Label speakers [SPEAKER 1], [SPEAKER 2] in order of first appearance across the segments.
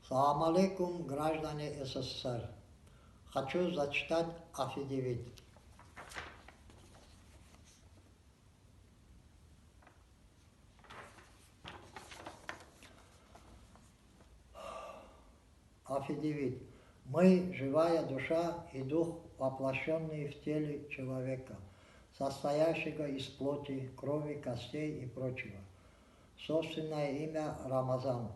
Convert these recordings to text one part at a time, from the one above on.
[SPEAKER 1] Салам алейкум, граждане СССР. Хочу зачитать афидевит. Афидевит. Мы – живая душа и дух, воплощенные в теле человека, состоящего из плоти, крови, костей и прочего. Собственное имя Рамазан.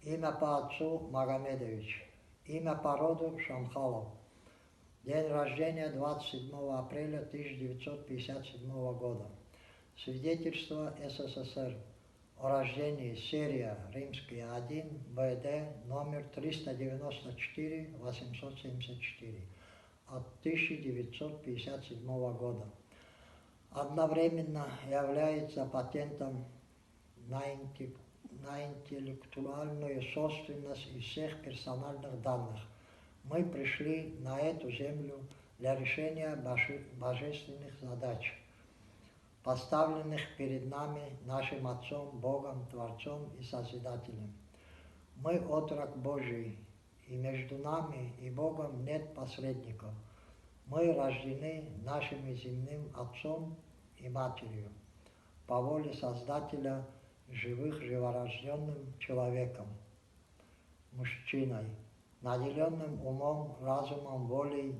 [SPEAKER 1] Имя по отцу Магомедович. Имя по роду Шамхалов. День рождения 27 апреля 1957 года. Свидетельство СССР о рождении, серия Римская 1, БД, номер 394-874 от 1957 года. Одновременно является патентом на интеллектуальную собственность и всех персональных данных. Мы пришли на эту землю для решения божественных задач, поставленных перед нами нашим Отцом, Богом, Творцом и Созидателем. Мы отрок Божий, и между нами и Богом нет посредников. Мы рождены нашим земным Отцом и Матерью по воле Создателя, живых, живорожденным человеком, мужчиной, наделенным умом, разумом, волей,